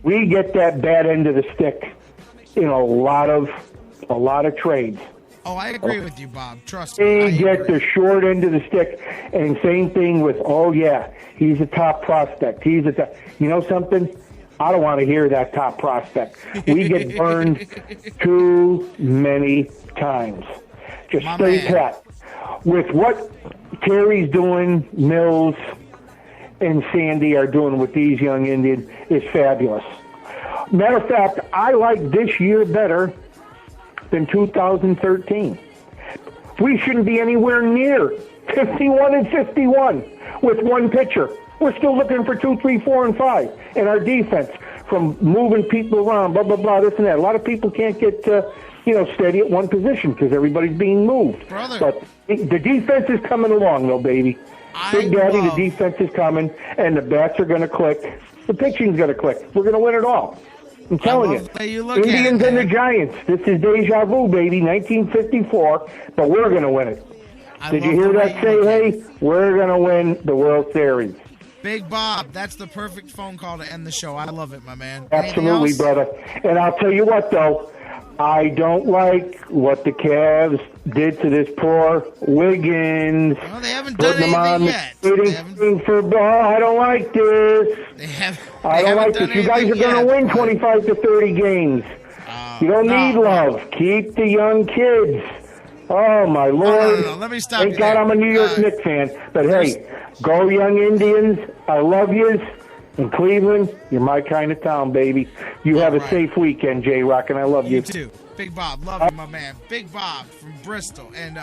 We get that bad end of the stick in a lot of trades. Oh, I agree with you, Bob. Trust me. They get the short end of the stick. And same thing with, he's a top prospect. You know something? I don't want to hear that top prospect. We get burned too many times. Just stay pat. With what Terry's doing, Mills and Sandy are doing with these young Indians is fabulous. Matter of fact, I like this year better than 2013. We shouldn't be anywhere near 51 and 51 with one pitcher. We're still looking for 2, 3, 4, and 5. And our defense, from moving people around, blah, blah, blah, this and that. A lot of people can't get, steady at one position because everybody's being moved. Brother. But the defense is coming along, though, baby. Big Daddy, the defense is coming, and the bats are going to click. The pitching's going to click. We're going to win it all. I'm telling you. Indians and the Giants. This is deja vu, baby, 1954, but we're going to win it. Did you hear that say, hey, we're going to win the World Series? Big Bob, that's the perfect phone call to end the show. I love it, my man. Absolutely, brother. And I'll tell you what, though. I don't like what the Cavs did to this poor Wiggins. Well, they haven't done anything yet. I don't like this. I don't like this. You guys are going to win 25 to 30 games. You don't need love. Keep the young kids. Oh, my Lord. No. Let me stop Thank God I'm a New York Knicks fan. But, hey, go young Indians. I love yous. In Cleveland, you're my kind of town, baby. You have a safe weekend, J-Rock, and I love you. You too. Big Bob, love you, my man. Big Bob from Bristol. And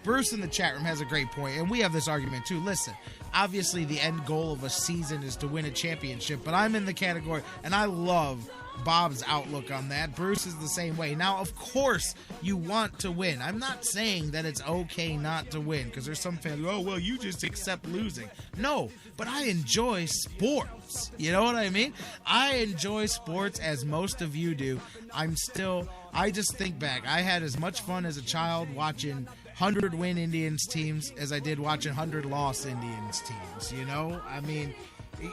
Bruce in the chat room has a great point, and we have this argument too. Listen, obviously the end goal of a season is to win a championship, but I'm in the category, and I love Bob's outlook on that. Bruce is the same way. Now, of course, you want to win. I'm not saying that it's okay not to win, because there's some fans who, you just accept losing. No, but I enjoy sports. You know what I mean? I enjoy sports as most of you do. I just think back. I had as much fun as a child watching 100-win Indians teams as I did watching 100-loss Indians teams. You know? I mean,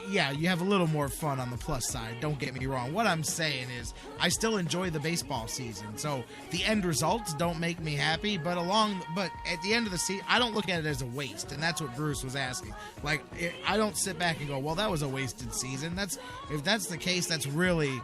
yeah, you have a little more fun on the plus side. Don't get me wrong. What I'm saying is I still enjoy the baseball season. So the end results don't make me happy, but at the end of the season, I don't look at it as a waste, and that's what Bruce was asking. Like, I don't sit back and go, well, that was a wasted season. If that's the case, that's really,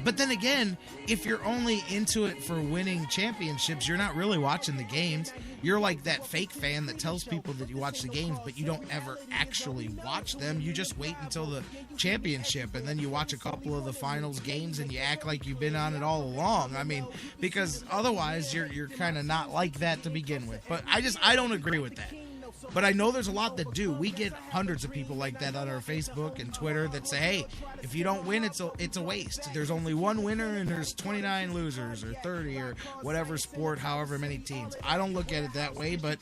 but then again, if you're only into it for winning championships, you're not really watching the games. You're like that fake fan that tells people that you watch the games, but you don't ever actually watch them. You just wait until the championship, and then you watch a couple of the finals games, and you act like you've been on it all along. Because otherwise, you're kind of not like that to begin with. But I don't agree with that. But I know there's a lot that do. We get hundreds of people like that on our Facebook and Twitter that say, hey, if you don't win, it's a waste. There's only one winner and there's 29 losers or 30 or whatever sport, however many teams. I don't look at it that way, but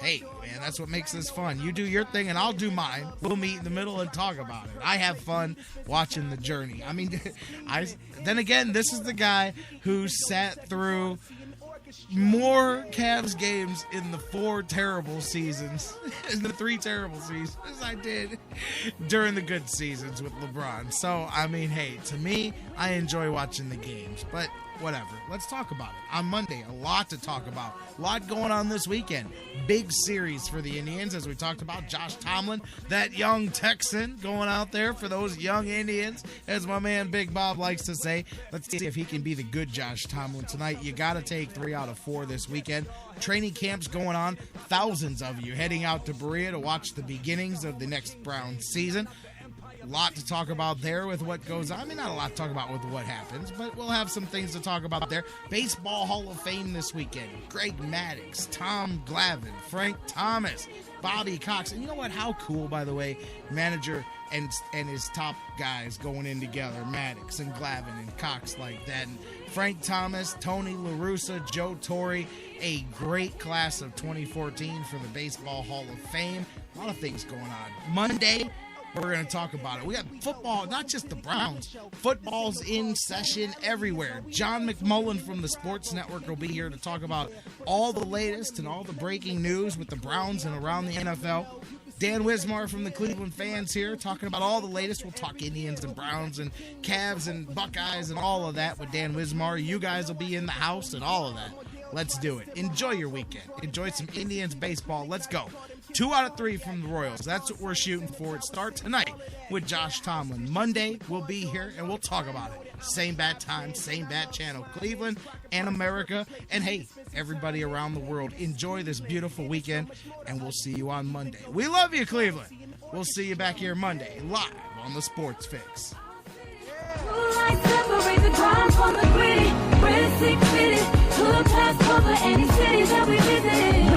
hey, man, that's what makes this fun. You do your thing and I'll do mine. We'll meet in the middle and talk about it. I have fun watching the journey. Then again, this is the guy who sat through more Cavs games in the 4 terrible seasons, in the 3 terrible seasons, as I did during the good seasons with LeBron. So, hey, to me, I enjoy watching the games, but whatever. Let's talk about it. On Monday, a lot to talk about. A lot going on this weekend. Big series for the Indians, as we talked about. Josh Tomlin, that young Texan, going out there for those young Indians, as my man Big Bob likes to say. Let's see if he can be the good Josh Tomlin tonight. You got to take 3 out of 4 this weekend. Training camps going on. Thousands of you heading out to Berea to watch the beginnings of the next Browns season. A lot to talk about there with what goes on. Not a lot to talk about with what happens, but we'll have some things to talk about there. Baseball Hall of Fame this weekend. Greg Maddux, Tom Glavine, Frank Thomas, Bobby Cox. And you know what? How cool, by the way, manager and his top guys going in together, Maddux and Glavine and Cox like that. And Frank Thomas, Tony La Russa, Joe Torre, a great class of 2014 for the Baseball Hall of Fame. A lot of things going on. Monday, we're going to talk about it. We got football, not just the Browns. Football's in session everywhere. John McMullen from the Sports Network will be here to talk about all the latest and all the breaking news with the Browns and around the NFL. Dan Wismar from the Cleveland Fans here, talking about all the latest. We'll talk Indians and Browns and Cavs and Buckeyes and all of that with Dan Wismar. You guys will be in the house and all of that. Let's do it. Enjoy your weekend. Enjoy some Indians baseball. Let's go. 2 out of 3 from the Royals. That's what we're shooting for. It starts tonight with Josh Tomlin. Monday, we'll be here, and we'll talk about it. Same bat time, same bat channel. Cleveland and America. And, hey, everybody around the world, enjoy this beautiful weekend, and we'll see you on Monday. We love you, Cleveland. We'll see you back here Monday, live on the Sports Fix. Separate the crime from the gritty. Red 6 fitted. Hood pass cover any city that we visited.